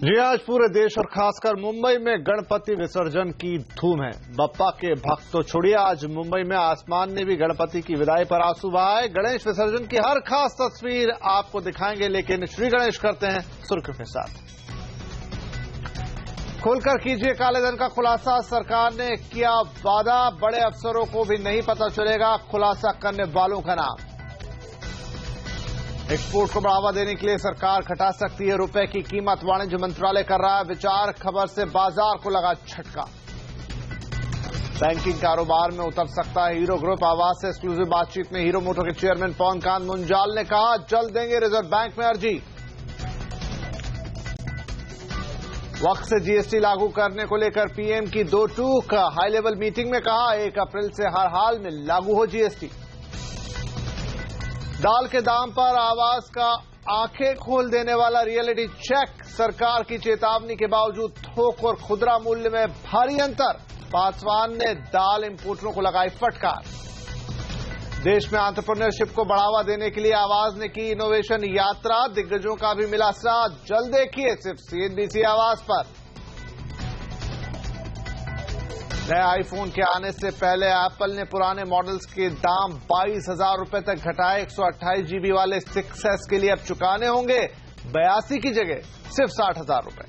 जी आज पूरे देश और खासकर मुंबई में गणपति विसर्जन की धूम है। बप्पा के भक्त तो छोड़िए, आज मुंबई में आसमान ने भी गणपति की विदाई पर आंसू बहाए। गणेश विसर्जन की हर खास तस्वीर आपको दिखाएंगे, लेकिन श्री गणेश करते हैं सुर्खियों के साथ। खुलकर कीजिए काले धन का खुलासा, सरकार ने किया वादा, बड़े अफसरों को भी नहीं पता चलेगा खुलासा करने वालों का नाम। एक्सपोर्ट को बढ़ावा देने के लिए सरकार घटा सकती है रुपए की कीमत, वाणिज्य मंत्रालय कर रहा है विचार। खबर से बाजार को लगा झटका। बैंकिंग कारोबार में उतर सकता है हीरो ग्रुप, आवाज से एक्सक्लूसिव बातचीत में हीरो मोटर के चेयरमैन पवन कांत मुंजाल ने कहा जल्द देंगे रिजर्व बैंक में अर्जी। वक्त से जीएसटी लागू करने को लेकर पीएम की दो टूक, हाई लेवल मीटिंग में कहा 1 अप्रैल से हर हाल में लागू हो जीएसटी। दाल के दाम पर आवाज का आंखें खोल देने वाला रियलिटी चेक, सरकार की चेतावनी के बावजूद थोक और खुदरा मूल्य में भारी अंतर। पासवान ने दाल इंपोर्टरों को लगाई फटकार। देश में एंटरप्रेन्योरशिप को बढ़ावा देने के लिए आवाज ने की इनोवेशन यात्रा, दिग्गजों का भी मिला साथ। जल्द देखिए सिर्फ सीएनबीसी आवाज पर। नए आईफोन के आने से पहले एप्पल ने पुराने मॉडल्स के दाम 22,000 रुपए तक घटाए। 128 जीबी वाले 6S के लिए अब चुकाने होंगे 82 की जगह सिर्फ 60,000 रुपए।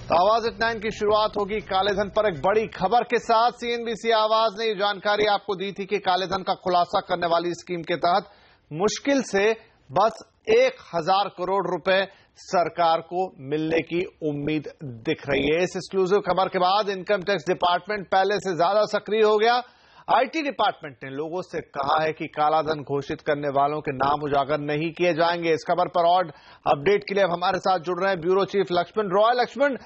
तो आवाज एट 9 की शुरुआत होगी काले धन पर एक बड़ी खबर के साथ। सीएनबीसी आवाज ने ये जानकारी आपको दी थी कि काले धन का खुलासा करने वाली स्कीम के तहत मुश्किल से बस 1,000 करोड़ रुपए सरकार को मिलने की उम्मीद दिख रही है। इस एक्सक्लूसिव खबर के बाद इनकम टैक्स डिपार्टमेंट पहले से ज्यादा सक्रिय हो गया। आईटी डिपार्टमेंट ने लोगों से कहा है कि कालाधन घोषित करने वालों के नाम उजागर नहीं किए जाएंगे। इस खबर पर और अपडेट के लिए अब हमारे साथ जुड़ रहे हैं ब्यूरो चीफ लक्ष्मण रॉय। लक्ष्मण,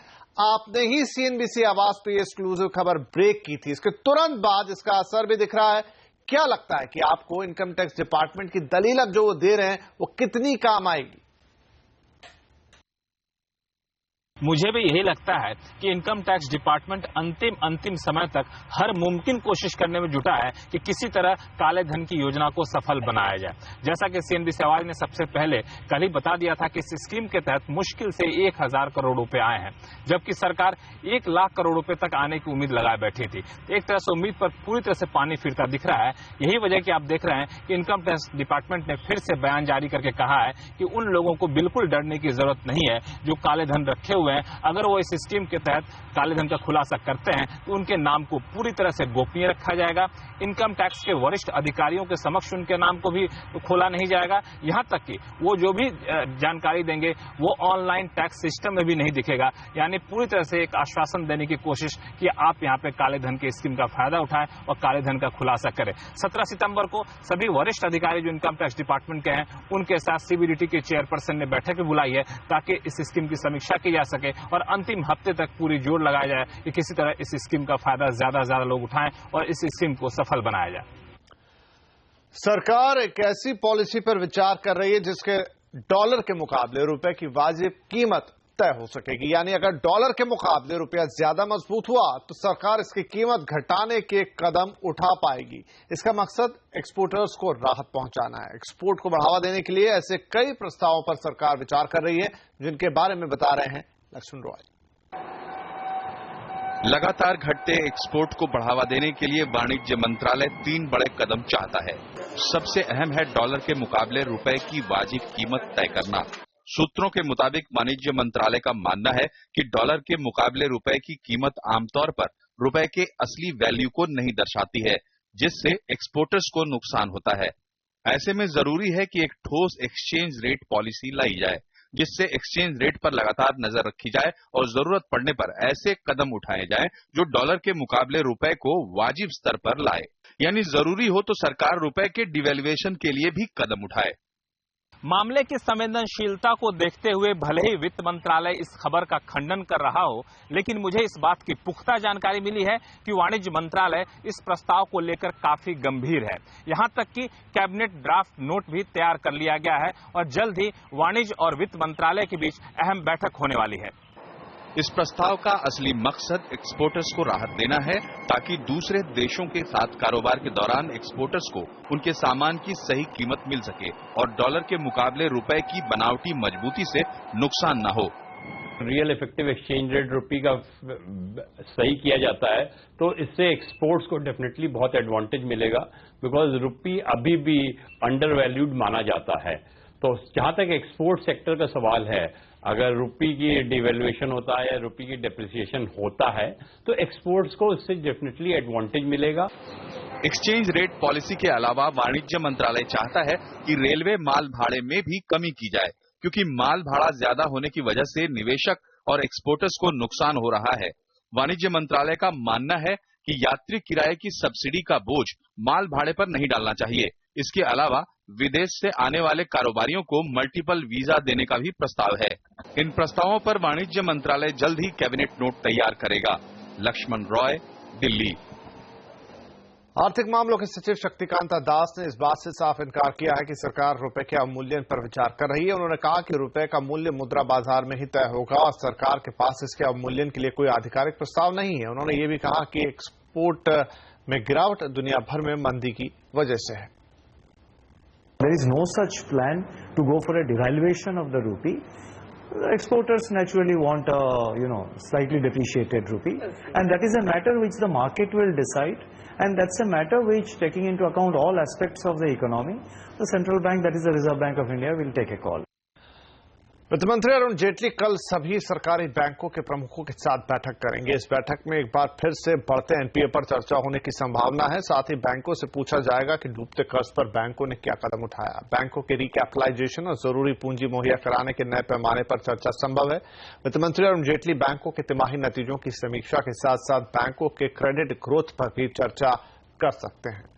आपने ही सीएनबीसी आवाज पर यह एक्सक्लूसिव खबर ब्रेक की थी, इसके तुरंत बाद इसका असर भी दिख रहा है। क्या लगता है कि आपको इनकम टैक्स डिपार्टमेंट की दलील अब जो वो दे रहे हैं वो कितनी काम आएगी? मुझे भी यही लगता है कि इनकम टैक्स डिपार्टमेंट अंतिम समय तक हर मुमकिन कोशिश करने में जुटा है कि किसी तरह काले धन की योजना को सफल बनाया जाए। जैसा कि सीएनबीसी आवाज ने सबसे पहले कल ही बता दिया था कि इस स्कीम के तहत मुश्किल से 1,000 करोड़ रुपए आए हैं, जबकि सरकार 1 लाख करोड़ रुपए तक आने की उम्मीद लगाए बैठी थी। एक तरह से उम्मीद पर पूरी तरह से पानी फिरता दिख रहा है। यही वजह कि आप देख रहे हैं कि इनकम टैक्स डिपार्टमेंट ने फिर से बयान जारी करके कहा है कि उन लोगों को बिल्कुल डरने की जरूरत नहीं है जो काले धन रखे हुए हैं। अगर वो इस स्कीम के तहत काले धन का खुलासा करते हैं तो उनके नाम को पूरी तरह से गोपनीय रखा जाएगा। इनकम टैक्स के वरिष्ठ अधिकारियों के समक्ष उनके नाम को भी खोला नहीं जाएगा। यहां तक कि वो जो भी जानकारी देंगे वो ऑनलाइन टैक्स सिस्टम में भी नहीं दिखेगा। यानी पूरी तरह से एक आश्वासन देने की कोशिश कि आप यहां पे काले धन के स्कीम का फायदा उठाएं और काले धन का खुलासा करें। 17 सितंबर को सभी वरिष्ठ अधिकारी जो इनकम टैक्स डिपार्टमेंट के हैं उनके साथ सीबीडीटी के चेयरपर्सन ने बैठक भी बुलाई है ताकि इस स्कीम की समीक्षा की जा सके और अंतिम हफ्ते तक पूरी जोर लगाया जाए कि किसी तरह इस स्कीम का फायदा ज्यादा से ज्यादा लोग उठाएं और इस स्कीम को सफल बनाया जाए। सरकार एक ऐसी पॉलिसी पर विचार कर रही है जिसके डॉलर के मुकाबले रुपए की वाजिब कीमत तय हो सकेगी। यानी अगर डॉलर के मुकाबले रुपया ज्यादा मजबूत हुआ तो सरकार इसकी कीमत घटाने के कदम उठा पाएगी। इसका मकसद एक्सपोर्टर्स को राहत पहुंचाना है। एक्सपोर्ट को बढ़ावा देने के लिए ऐसे कई प्रस्तावों पर सरकार विचार कर रही है, जिनके बारे में बता रहे हैं लक्ष्मण रॉय। लगातार घटते एक्सपोर्ट को बढ़ावा देने के लिए वाणिज्य मंत्रालय 3 बड़े कदम चाहता है। सबसे अहम है डॉलर के मुकाबले रुपए की वाजिब कीमत तय करना। सूत्रों के मुताबिक वाणिज्य मंत्रालय का मानना है कि डॉलर के मुकाबले रुपए की कीमत आमतौर पर रुपए के असली वैल्यू को नहीं दर्शाती है, जिससे एक्सपोर्टर्स को नुकसान होता है। ऐसे में जरूरी है कि एक ठोस एक्सचेंज रेट पॉलिसी लाई जाए, जिससे एक्सचेंज रेट पर लगातार नजर रखी जाए और जरूरत पड़ने पर ऐसे कदम उठाए जाएं जो डॉलर के मुकाबले रुपए को वाजिब स्तर पर लाए। यानी जरूरी हो तो सरकार रुपए के डिवैल्यूएशन के लिए भी कदम उठाए। मामले की संवेदनशीलता को देखते हुए भले ही वित्त मंत्रालय इस खबर का खंडन कर रहा हो, लेकिन मुझे इस बात की पुख्ता जानकारी मिली है कि वाणिज्य मंत्रालय इस प्रस्ताव को लेकर काफी गंभीर है। यहां तक कि कैबिनेट ड्राफ्ट नोट भी तैयार कर लिया गया है और जल्द ही वाणिज्य और वित्त मंत्रालय के बीच अहम बैठक होने वाली है। इस प्रस्ताव का असली मकसद एक्सपोर्टर्स को राहत देना है ताकि दूसरे देशों के साथ कारोबार के दौरान एक्सपोर्टर्स को उनके सामान की सही कीमत मिल सके और डॉलर के मुकाबले रुपए की बनावटी मजबूती से नुकसान न हो। रियल इफेक्टिव एक्सचेंज रेट रुपी का सही किया जाता है तो इससे एक्सपोर्ट्स को डेफिनेटली बहुत एडवांटेज मिलेगा, बिकॉज रुपी अभी भी अंडर वैल्यूड माना जाता है। तो जहां तक एक्सपोर्ट सेक्टर का सवाल है, अगर रुपी की डिवैल्यूएशन होता है या रुपी की डेप्रिसिएशन होता है तो एक्सपोर्ट्स को इससे डेफिनेटली एडवांटेज मिलेगा। एक्सचेंज रेट पॉलिसी के अलावा वाणिज्य मंत्रालय चाहता है कि रेलवे माल भाड़े में भी कमी की जाए, क्योंकि माल भाड़ा ज्यादा होने की वजह से निवेशक और एक्सपोर्टर्स को नुकसान हो रहा है। वाणिज्य मंत्रालय का मानना है कि यात्री किराए की सब्सिडी का बोझ माल भाड़े पर नहीं डालना चाहिए। इसके अलावा विदेश से आने वाले कारोबारियों को मल्टीपल वीजा देने का भी प्रस्ताव है। इन प्रस्तावों पर वाणिज्य मंत्रालय जल्द ही कैबिनेट नोट तैयार करेगा। लक्ष्मण रॉय, दिल्ली। आर्थिक मामलों के सचिव शक्तिकांता दास ने इस बात से साफ इनकार किया है कि सरकार रुपए के अवमूल्यन पर विचार कर रही है। उन्होंने कहा कि रुपए का मूल्य मुद्रा बाजार में ही तय होगा और सरकार के पास इसके अवमूल्यन के लिए कोई आधिकारिक प्रस्ताव नहीं है। उन्होंने ये भी कहा कि एक्सपोर्ट में गिरावट दुनिया भर में मंदी की वजह से है। There is no such plan to go for a devaluation of the rupee. Exporters naturally want a, slightly depreciated rupee, and that is a matter which the market will decide, and that's a matter which, taking into account all aspects of the economy, the central bank, that is the Reserve Bank of India, will take a call. वित्त मंत्री अरुण जेटली कल सभी सरकारी बैंकों के प्रमुखों के साथ बैठक करेंगे। इस बैठक में एक बार फिर से बढ़ते एनपीए पर चर्चा होने की संभावना है। साथ ही बैंकों से पूछा जाएगा कि डूबते कर्ज पर बैंकों ने क्या कदम उठाया। बैंकों के रिकैपिटलाइजेशन और जरूरी पूंजी मुहैया कराने के नए पैमाने पर चर्चा संभव है। वित्त मंत्री अरुण जेटली बैंकों के तिमाही नतीजों की समीक्षा के साथ साथ बैंकों के क्रेडिट ग्रोथ पर भी चर्चा कर सकते हैं।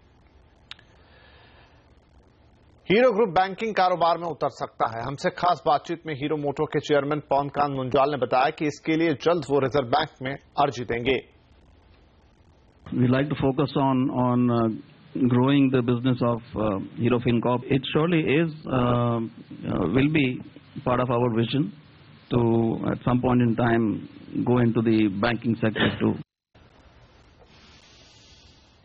हीरो ग्रुप बैंकिंग कारोबार में उतर सकता है। हमसे खास बातचीत में हीरो मोटो के चेयरमैन पवनकांत मुंजाल ने बताया कि इसके लिए जल्द वो रिजर्व बैंक में अर्जी देंगे। We like to focus on growing the business of Hero FinCorp. It surely will be part of our vision to at some point in time go into the banking sector too.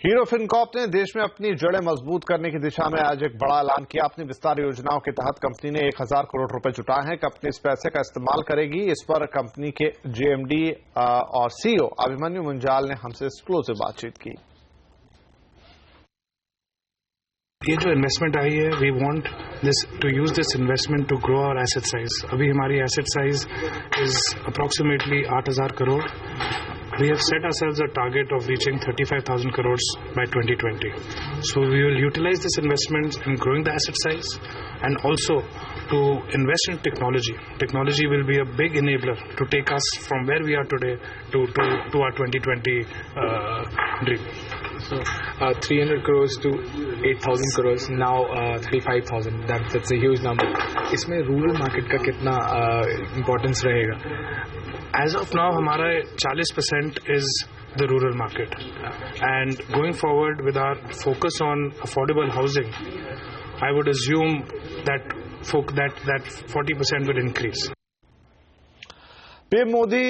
Hero Fincorp ने देश में अपनी जड़ें मजबूत करने की दिशा में आज एक बड़ा ऐलान किया। अपनी विस्तार योजनाओं के तहत कंपनी ने 1000 करोड़ रुपए जुटाए हैं। कंपनी इस पैसे का इस्तेमाल करेगी। इस पर कंपनी के जेएमडी और सीईओ अभिमन्यु मुंजाल ने हमसे एक्सक्लूसिव बातचीत की। ये जो इन्वेस्टमेंट आई है, we want this to use this investment to grow our asset size. अभी हमारी asset size is approximately 8000 crore. We have set ourselves a target of reaching 35,000 crores by 2020. So we will utilize this investment in growing the asset size and also to invest in technology. Technology will be a big enabler to take us from where we are today to our 2020 dream. So 300 crores to 8,000 crores, now 35,000. That's a huge number. इसमें rural market का कितना importance रहेगा? As of now, हमारा 40% is the rural market, and going forward with our focus on affordable housing, I would assume that 40% will increase. PM Modi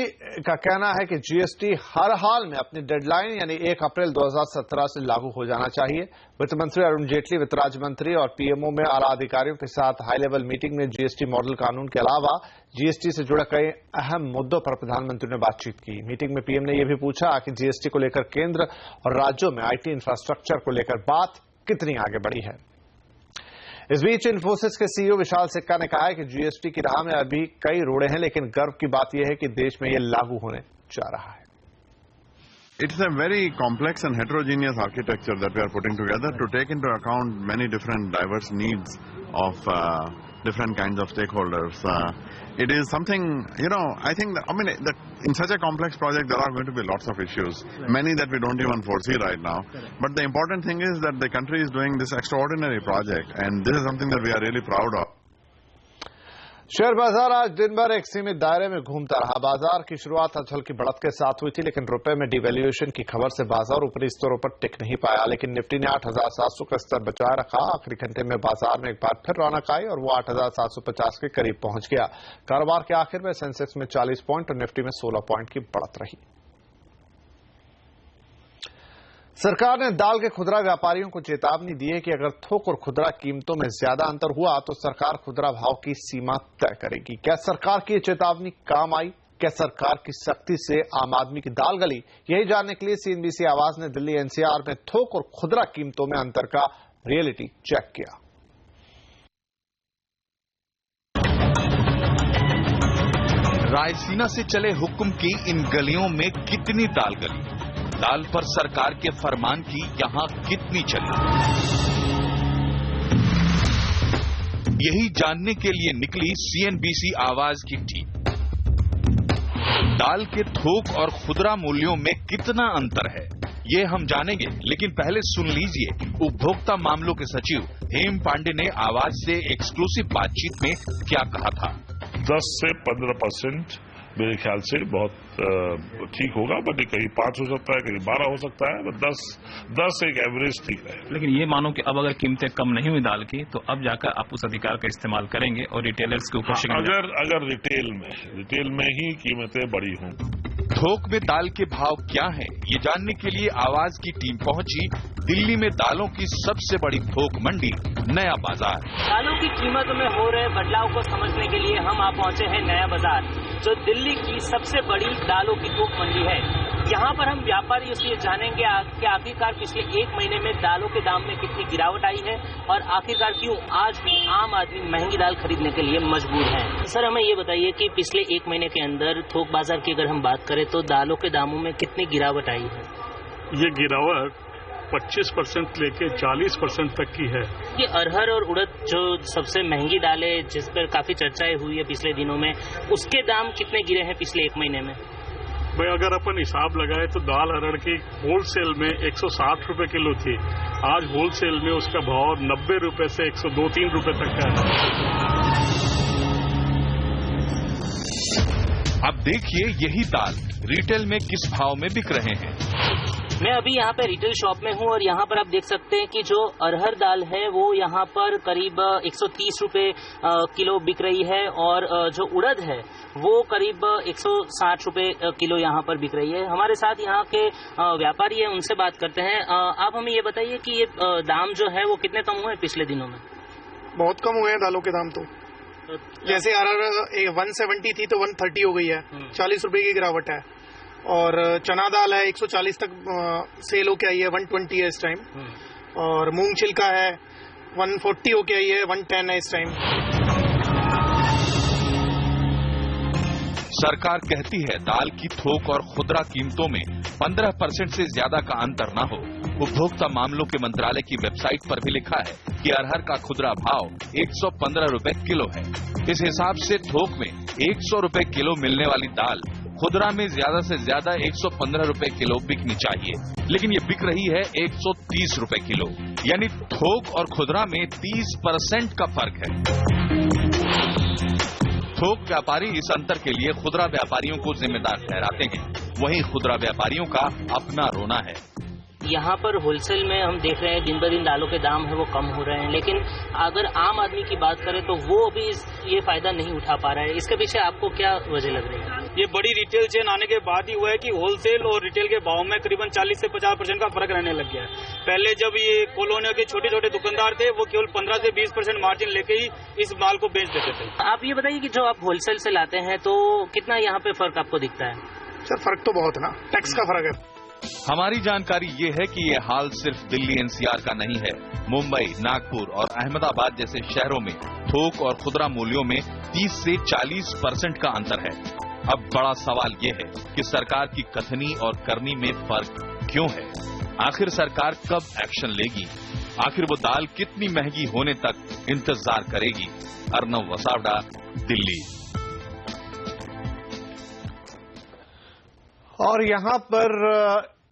का कहना है कि GST हर हाल में अपनी डेडलाइन यानी 1 अप्रैल 2017 से लागू हो जाना चाहिए। वित्त मंत्री अरुण जेटली, वित्त राज्य मंत्री और पीएमओ में आला अधिकारियों के साथ हाई लेवल मीटिंग में जीएसटी मॉडल कानून के अलावा जीएसटी से जुड़े कई अहम मुद्दों पर प्रधानमंत्री ने बातचीत की। मीटिंग में पीएम ने यह भी पूछा कि जीएसटी को लेकर केंद्र और राज्यों में आईटी इंफ्रास्ट्रक्चर को लेकर बात कितनी आगे बढ़ी है। इस बीच इन्फोसिस के सीईओ विशाल सिक्का ने कहा है कि जीएसटी की राह में अभी कई रोड़े हैं, लेकिन गर्व की बात यह है कि देश में यह लागू होने जा रहा है। It's a very complex and heterogeneous architecture that we are putting together to take into account many different diverse needs of different kinds of stakeholders. It is something, I think that in such a complex project there are going to be lots of issues, many that we don't even foresee right now. But the important thing is that the country is doing this extraordinary project, and this is something that we are really proud of. Share बाजार आज दिन भर एक सीमित दायरे में घूमता रहा। बाजार की शुरुआत आज हल्की बढ़त के साथ हुई थी, लेकिन रुपए में डिवैल्यूएशन की खबर से बाजार ऊपरी स्तरों पर टिक नहीं पाया। लेकिन निफ्टी ने 8,700 का स्तर बचाए रखा। आखिरी घंटे में बाजार में एक बार फिर रौनक आई और वो 8,750 के करीब पहुंच गया। कारोबार के आखिर में सेंसेक्स में 40 पॉइंट और निफ्टी में 16 पॉइंट की बढ़त रही। सरकार ने दाल के खुदरा व्यापारियों को चेतावनी दी है कि अगर थोक और खुदरा कीमतों में ज्यादा अंतर हुआ तो सरकार खुदरा भाव की सीमा तय करेगी। क्या सरकार की ये चेतावनी काम आई? क्या सरकार की सख्ती से आम आदमी की दाल गली? यही जानने के लिए सीएनबीसी आवाज ने दिल्ली एनसीआर में थोक और खुदरा कीमतों में अंतर का रियलिटी चेक किया। रायसीना से चले हुक्म की इन गलियों में कितनी दाल गली? दाल पर सरकार के फरमान की यहां कितनी चली? यही जानने के लिए निकली सीएनबीसी आवाज की टीम। दाल के थोक और खुदरा मूल्यों में कितना अंतर है ये हम जानेंगे, लेकिन पहले सुन लीजिए उपभोक्ता मामलों के सचिव हेम पांडे ने आवाज से एक्सक्लूसिव बातचीत में क्या कहा था। 10 से 15% मेरे ख्याल से बहुत ठीक होगा, बट कहीं 5 हो सकता है, कहीं 12 हो सकता है, 10 एक एवरेज ठीक है। लेकिन ये मानो कि अब अगर कीमतें कम नहीं हुई दाल की तो अब जाकर आप उस अधिकार का इस्तेमाल करेंगे और रिटेलर्स के ऊपर अगर रिटेल में ही कीमतें बढ़ी हों। थोक में दाल के भाव क्या हैं, ये जानने के लिए आवाज की टीम पहुंची दिल्ली में दालों की सबसे बड़ी थोक मंडी नया बाजार। दालों की कीमतों में हो रहे बदलाव को समझने के लिए हम आप पहुंचे हैं नया बाजार, जो दिल्ली की सबसे बड़ी दालों की थोक मंडी है। यहाँ पर हम व्यापारियों से जानेंगे कि आखिरकार पिछले एक महीने में दालों के दाम में कितनी गिरावट आई है और आखिरकार क्यों आज भी आम आदमी महंगी दाल खरीदने के लिए मजबूर है। सर, हमें ये बताइए कि पिछले एक महीने के अंदर थोक बाजार की अगर हम बात करें तो दालों के दामों में कितनी गिरावट आई है? ये गिरावट 25% लेके 40% तक की है। ये अरहर और उड़द जो सबसे महंगी दाल है, जिस पर काफी चर्चाएं हुई है पिछले दिनों में, उसके दाम कितने गिरे हैं पिछले एक महीने में? भाई अगर अपन हिसाब लगाए तो दाल अरहर की होलसेल में 160 रुपए किलो थी, आज होलसेल में उसका भाव 90 रुपए से 102-3 रुपए तक का है। अब देखिए यही दाल रिटेल में किस भाव में बिक रहे हैं। मैं अभी यहाँ पे रिटेल शॉप में हूँ और यहाँ पर आप देख सकते हैं कि जो अरहर दाल है वो यहाँ पर करीब 130 रुपए किलो बिक रही है और जो उड़द है वो करीब 160 रुपए किलो यहाँ पर बिक रही है। हमारे साथ यहाँ के व्यापारी हैं, उनसे बात करते हैं। आप हमें ये बताइए कि ये दाम जो है वो कितने कम हुए पिछले दिनों में? बहुत कम हुए हैं दालों के दाम तो। जैसे अरहर 170 थी तो 130 हो गई है, 40 रुपए की गिरावट है। और चना दाल है 140 तक सेल होके आई है, 120 है इस टाइम। और मूंग छिलका है 140 होके आई है, 110 है इस टाइम। सरकार कहती है दाल की थोक और खुदरा कीमतों में 15% से ज्यादा का अंतर न हो। उपभोक्ता मामलों के मंत्रालय की वेबसाइट पर भी लिखा है कि अरहर का खुदरा भाव 115 रुपए किलो है। इस हिसाब से थोक में 100 रुपए किलो मिलने वाली दाल खुदरा में ज्यादा से ज्यादा 115 रुपए किलो बिकनी चाहिए, लेकिन ये बिक रही है 130 रुपए किलो, यानी थोक और खुदरा में 30% का फर्क है। थोक व्यापारी इस अंतर के लिए खुदरा व्यापारियों को जिम्मेदार ठहराते हैं, वहीं खुदरा व्यापारियों का अपना रोना है। यहाँ पर होलसेल में हम देख रहे हैं दिन ब दिन दालों के दाम है वो कम हो रहे हैं, लेकिन अगर आम आदमी की बात करें तो वो अभी ये फायदा नहीं उठा पा रहा है। इसके पीछे आपको क्या वजह लग रही है? ये बड़ी रिटेल चेन आने के बाद ही हुआ है कि होलसेल और रिटेल के भाव में करीबन 40 से 50% का फर्क रहने लग गया है। पहले जब ये कॉलोनियों के छोटे छोटे दुकानदार थे वो केवल 15 से 20% मार्जिन लेके ही इस माल को बेच देते थे। आप ये बताइए कि जो आप होलसेल से लाते हैं तो कितना यहाँ पे फर्क आपको दिखता है? सर फर्क तो बहुत है ना, टैक्स का फर्क है। हमारी जानकारी ये है कि ये हाल सिर्फ दिल्ली एनसीआर का नहीं है। मुंबई, नागपुर और अहमदाबाद जैसे शहरों में थोक और खुदरा मूल्यों में 30 से 40% का अंतर है। अब बड़ा सवाल ये है कि सरकार की कथनी और करनी में फर्क क्यों है? आखिर सरकार कब एक्शन लेगी? आखिर वो दाल कितनी महंगी होने तक इंतजार करेगी? अर्नव वसावड़ा, दिल्ली। और यहां पर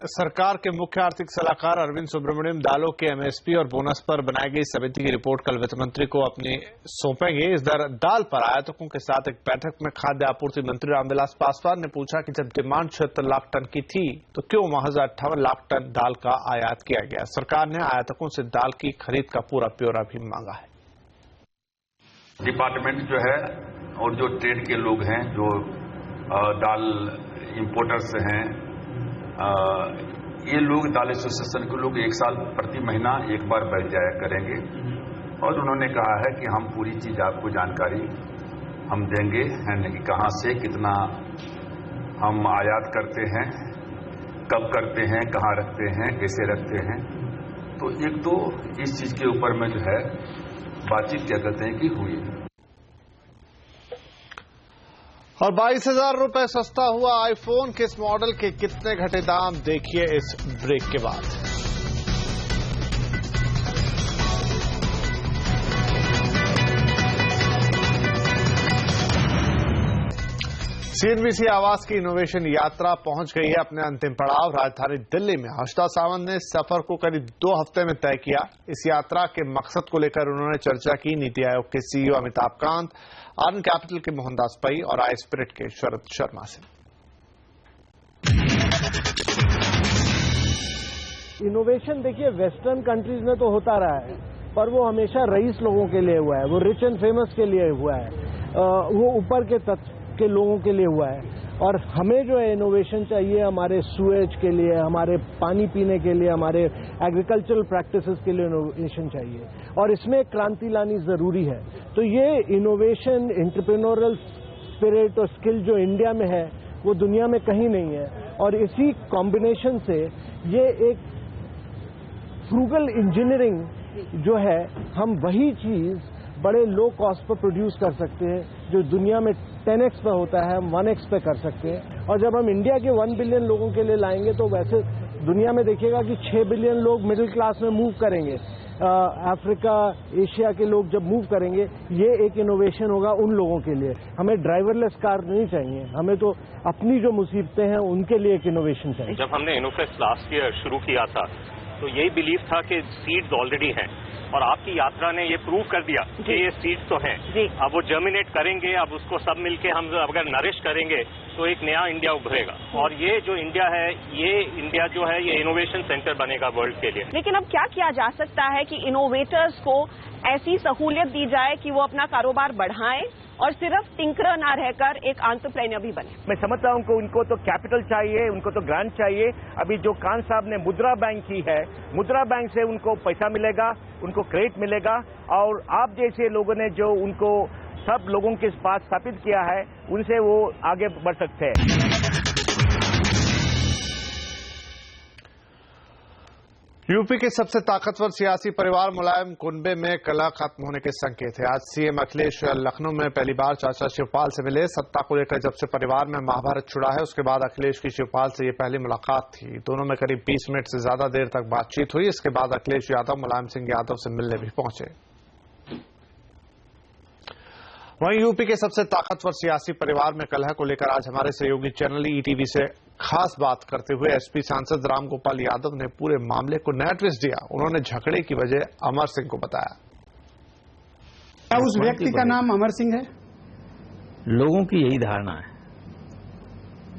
सरकार के मुख्य आर्थिक सलाहकार अरविंद सुब्रमण्यम दालों के एमएसपी और बोनस पर बनाई गई समिति की रिपोर्ट कल वित्त मंत्री को अपनी सौंपेंगे। इस दाल पर आयातकों के साथ एक बैठक में खाद्य आपूर्ति मंत्री रामविलास पासवान ने पूछा कि जब डिमांड 76 लाख टन की थी तो क्यों महज 58 लाख टन दाल का आयात किया गया। सरकार ने आयातकों से दाल की खरीद का पूरा ब्यौरा भी मांगा है। डिपार्टमेंट जो है और जो ट्रेड के लोग हैं, जो दाल इंपोर्टर्स हैं, ये लोग दाल एसोसिएशन के लोग एक साल प्रति महीना एक बार बैठ जाया करेंगे और उन्होंने कहा है कि हम पूरी चीज आपको जानकारी हम देंगे कि कहां से कितना हम आयात करते हैं, कब करते हैं, कहां रखते हैं, कैसे रखते हैं। तो एक तो इस चीज के ऊपर में जो है बातचीत क्या कहते हैं कि हुई। और 22,000 रुपए सस्ता हुआ आईफोन, किस मॉडल के कितने घटे दाम, देखिए इस ब्रेक के बाद। सीएनबीसी आवास की इनोवेशन यात्रा पहुंच गई है अपने अंतिम पड़ाव राजधानी दिल्ली में। हर्षदा सावंत ने सफर को करीब 2 हफ्ते में तय किया। इस यात्रा के मकसद को लेकर उन्होंने चर्चा की नीति आयोग के CEO Amitabh Kant, earn capital के मोहनदास पई और आई स्पिरिट के शरद शर्मा से। इनोवेशन देखिए वेस्टर्न कंट्रीज में तो होता रहा है, पर वो हमेशा रईस लोगों के लिए हुआ है, वो रिच एंड फेमस के लिए हुआ है, वो ऊपर के तत्व के लोगों के लिए हुआ है। और हमें जो है इनोवेशन चाहिए हमारे सूएज के लिए, हमारे पानी पीने के लिए, हमारे एग्रीकल्चरल प्रैक्टिसेस के लिए इनोवेशन चाहिए और इसमें क्रांति लानी जरूरी है। तो ये इनोवेशन, एंटरप्रेन्योरल स्पिरिट और स्किल जो इंडिया में है वो दुनिया में कहीं नहीं है। और इसी कॉम्बिनेशन से ये एक फ्रूगल इंजीनियरिंग जो है, हम वही चीज बड़े लो कॉस्ट पर प्रोड्यूस कर सकते हैं जो दुनिया में 10x पे होता है, हम 1x पे कर सकते हैं। और जब हम इंडिया के 1 बिलियन लोगों के लिए लाएंगे तो वैसे दुनिया में देखिएगा कि 6 बिलियन लोग मिडिल क्लास में मूव करेंगे। अफ्रीका, एशिया के लोग जब मूव करेंगे, ये एक इनोवेशन होगा उन लोगों के लिए। हमें ड्राइवरलेस कार नहीं चाहिए, हमें तो अपनी जो मुसीबतें हैं उनके लिए एक इनोवेशन चाहिए। जब हमने इनोफेस्ट लास्ट ईयर शुरू किया था तो यही बिलीव था कि सीड्स ऑलरेडी हैं और आपकी यात्रा ने ये प्रूव कर दिया कि ये सीड्स तो हैं। अब वो जर्मिनेट करेंगे, अब उसको सब मिलके हम अगर नरिश करेंगे तो एक नया इंडिया उभरेगा। और ये जो इंडिया है, ये इंडिया जो है ये इनोवेशन सेंटर बनेगा वर्ल्ड के लिए। लेकिन अब क्या किया जा सकता है कि इनोवेटर्स को ऐसी सहूलियत दी जाए कि वो अपना कारोबार बढ़ाएं और सिर्फ टिंकरर ना रहकर एक एंटरप्रेन्योर भी बने। मैं समझता हूं कि उनको तो कैपिटल चाहिए, उनको तो ग्रांट चाहिए। अभी जो कान साहब ने मुद्रा बैंक की है, मुद्रा बैंक से उनको पैसा मिलेगा, उनको क्रेडिट मिलेगा और आप जैसे लोगों ने जो उनको सब लोगों के पास स्थापित किया है, उनसे वो आगे बढ़ सकते हैं। यूपी के सबसे ताकतवर सियासी परिवार मुलायम कुनबे में कलह खत्म होने के संकेत है। आज सीएम अखिलेश लखनऊ में पहली बार चाचा शिवपाल से मिले। सत्ता को लेकर जब से परिवार में महाभारत छिड़ा है, उसके बाद अखिलेश की शिवपाल से ये पहली मुलाकात थी। दोनों में करीब 20 मिनट से ज्यादा देर तक बातचीत हुई। इसके बाद अखिलेश यादव मुलायम सिंह यादव से मिलने भी पहुंचे। वहीं यूपी के सबसे ताकतवर सियासी परिवार में कलह को लेकर आज हमारे सहयोगी चैनल ईटीवी से खास बात करते हुए एसपी सांसद रामगोपाल यादव ने पूरे मामले को नया ट्विस्ट दिया। उन्होंने झगड़े की वजह अमर सिंह को बताया। क्या उस व्यक्ति का नाम अमर सिंह है? लोगों की यही धारणा है,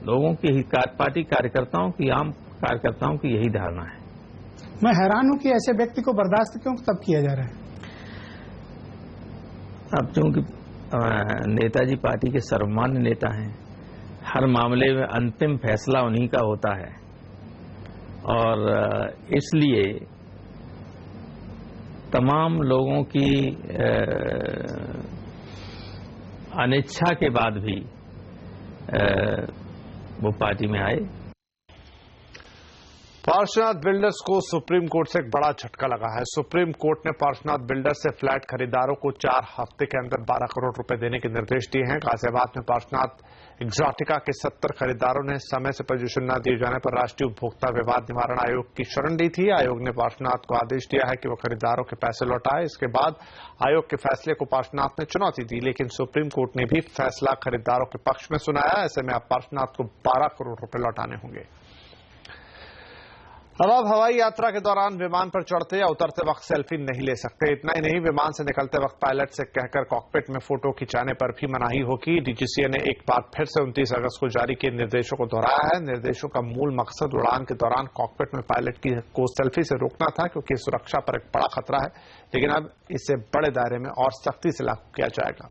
लोगों की पार्टी कार्यकर्ताओं की, आम कार्यकर्ताओं की यही धारणा है। मैं हैरान हूं कि ऐसे व्यक्ति को बर्दाश्त क्यों तब किया जा रहा है। अब चूंकि नेताजी पार्टी के सर्वमान्य नेता हैं, हर मामले में अंतिम फैसला उन्हीं का होता है और इसलिए तमाम लोगों की अनिच्छा के बाद भी वो पार्टी में आए। पार्श्वनाथ बिल्डर्स को सुप्रीम कोर्ट से एक बड़ा झटका लगा है। सुप्रीम कोर्ट ने पार्श्वनाथ बिल्डर्स से फ्लैट खरीदारों को 4 हफ्ते के अंदर 12 करोड़ रुपए देने के निर्देश दिए हैं। गाजियाबाद में पार्श्वनाथ एक्सोटिका के 70 खरीदारों ने समय से पोजीशन न दिए जाने पर राष्ट्रीय उपभोक्ता विवाद निवारण आयोग की शरण ली थी। आयोग ने पार्श्वनाथ को आदेश दिया है कि वो खरीदारों के पैसे लौटाए। इसके बाद आयोग के फैसले को पार्श्वनाथ ने चुनौती दी, लेकिन सुप्रीम कोर्ट ने भी फैसला खरीदारों के पक्ष में सुनाया। ऐसे में अब पार्श्वनाथ को 12 करोड़ रुपए लौटाने होंगे। अब आप हवाई यात्रा के दौरान विमान पर चढ़ते या उतरते वक्त सेल्फी नहीं ले सकते। इतना ही नहीं, विमान से निकलते वक्त पायलट से कहकर कॉकपिट में फोटो खिंचाने पर भी मनाही होगी। डीजीसीए ने एक बार फिर से 29 अगस्त को जारी किए निर्देशों को दोहराया है। निर्देशों का मूल मकसद उड़ान के दौरान कॉकपिट में पायलट को सेल्फी से रोकना था, क्योंकि सुरक्षा पर एक बड़ा खतरा है। लेकिन अब इसे बड़े दायरे में और सख्ती से लागू किया जाएगा।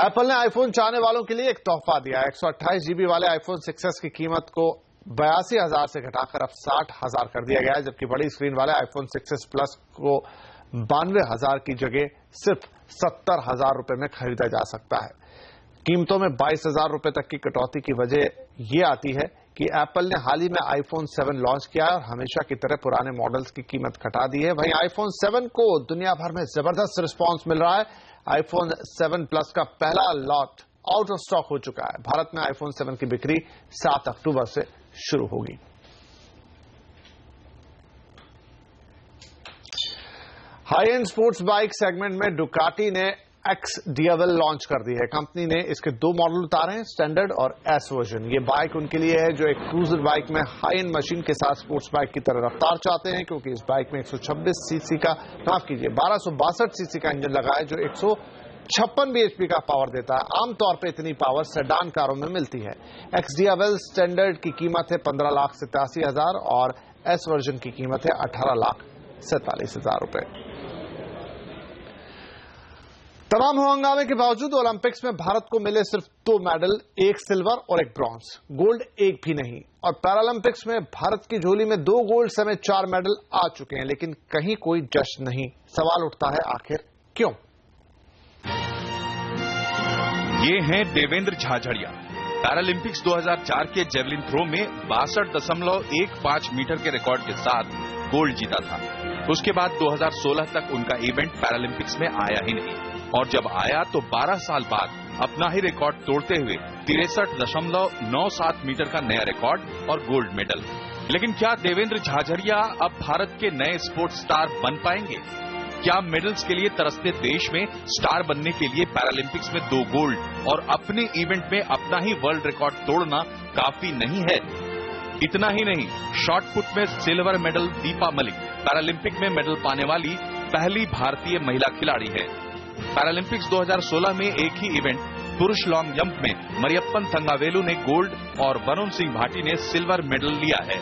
एप्पल ने आईफोन चाहने वालों के लिए एक तोहफा दिया है। 128 GB वाले आईफोन 6s की कीमत को 82,000 से घटाकर अब 60,000 कर दिया गया है, जबकि बड़ी स्क्रीन वाले आईफोन 6s प्लस को 92,000 की जगह सिर्फ 70,000 रुपए में खरीदा जा सकता है। कीमतों में 22,000 रुपए तक की कटौती की वजह यह आती है कि एप्पल ने हाल ही में आईफोन 7 लॉन्च किया है और हमेशा की तरह पुराने मॉडल्स की कीमत घटा दी है। वहीं आईफोन 7 को दुनिया भर में जबरदस्त रिस्पांस मिल रहा है। आईफोन 7 प्लस का पहला लॉट आउट ऑफ स्टॉक हो चुका है। भारत में आईफोन 7 की बिक्री 7 अक्टूबर से शुरू होगी। High and sports bike segment में डुकाटी ने XDeval लॉन्च कर दी है। कंपनी ने इसके 2 मॉडल उतारे हैं, स्टैंडर्ड और S वर्जन। ये बाइक उनके लिए है जो एक क्रूजर बाइक में हाई एंड मशीन के साथ स्पोर्ट्स बाइक की तरह रफ्तार चाहते हैं, क्योंकि इस बाइक में 126 सीसी का 1262 सीसी का इंजन लगा है जो 156 bhp का पावर देता है। आमतौर पर इतनी पावर सेडान कारों में मिलती है। XDeval स्टैंडर्ड की कीमत है 15,87,000 और S वर्जन की कीमत है 18,47,000 रुपए। तमाम हंगामे के बावजूद ओलंपिक्स में भारत को मिले सिर्फ 2 मेडल, 1 सिल्वर और 1 ब्रॉन्ज। गोल्ड एक भी नहीं। और पैरालंपिक्स में भारत की झोली में 2 गोल्ड समेत 4 मेडल आ चुके हैं, लेकिन कहीं कोई जश्न नहीं। सवाल उठता है, आखिर क्यों? ये हैं देवेंद्र झाझड़िया। पैरालंपिक्स 2004 के जेवलिन थ्रो में 62.15 मीटर के रिकॉर्ड के साथ गोल्ड जीता था। उसके बाद 2016 तक उनका इवेंट पैरालंपिक्स में आया ही नहीं, और जब आया तो 12 साल बाद अपना ही रिकॉर्ड तोड़ते हुए 63.97 मीटर का नया रिकॉर्ड और गोल्ड मेडल। लेकिन क्या देवेंद्र झाझड़िया अब भारत के नए स्पोर्ट्स स्टार बन पाएंगे? क्या मेडल्स के लिए तरसते देश में स्टार बनने के लिए पैरालंपिक्स में 2 गोल्ड और अपने इवेंट में अपना ही वर्ल्ड रिकॉर्ड तोड़ना काफी नहीं है? इतना ही नहीं, शॉट पुट में silver medal Deepa Malik Paralympic में मेडल पाने वाली पहली भारतीय महिला खिलाड़ी है। पैरालंपिक्स 2016 में एक ही इवेंट पुरुष लॉन्ग जंप में मरियप्पन थंगावेलु ने गोल्ड और वरुण सिंह भाटी ने सिल्वर मेडल लिया है।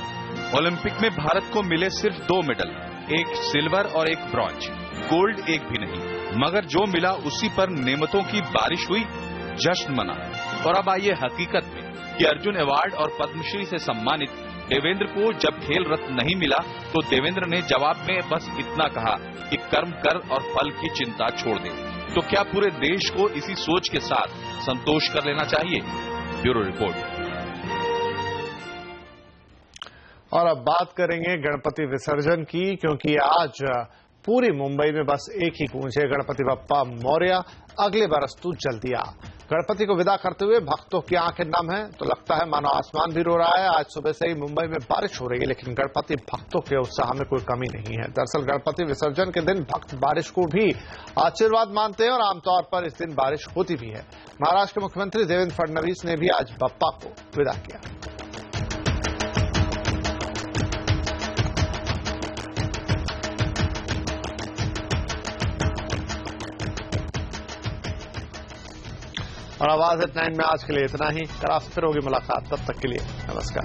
ओलंपिक में भारत को मिले सिर्फ 2 मेडल, 1 सिल्वर और 1 ब्रॉन्ज। गोल्ड एक भी नहीं, मगर जो मिला उसी पर नेमतों की बारिश हुई, जश्न मना। और अब आइए हकीकत में कि अर्जुन अवार्ड और पद्मश्री से सम्मानित देवेंद्र को जब खेल रत्न नहीं मिला तो देवेंद्र ने जवाब में बस इतना कहा कि कर्म कर और फल की चिंता छोड़ दे। तो क्या पूरे देश को इसी सोच के साथ संतोष कर लेना चाहिए? Bureau report. और अब बात करेंगे गणपति विसर्जन की, क्योंकि आज पूरी मुंबई में बस एक ही गूंज है, गणपति बप्पा मौर्य अगले बरस तू जल्दी आ। गणपति को विदा करते हुए भक्तों की आंखें नम हैं, तो लगता है मानो आसमान भी रो रहा है। आज सुबह से ही मुंबई में बारिश हो रही है, लेकिन गणपति भक्तों के उत्साह में कोई कमी नहीं है। दरअसल गणपति विसर्जन के दिन भक्त बारिश को भी आशीर्वाद मानते हैं और आमतौर पर इस दिन बारिश होती भी है। महाराष्ट्र के मुख्यमंत्री देवेंद्र फडणवीस ने भी आज बप्पा को विदा किया। और आवाज एट 9 में आज के लिए इतना ही। कल आपसे फिर होगी मुलाकात, तब तक के लिए नमस्कार।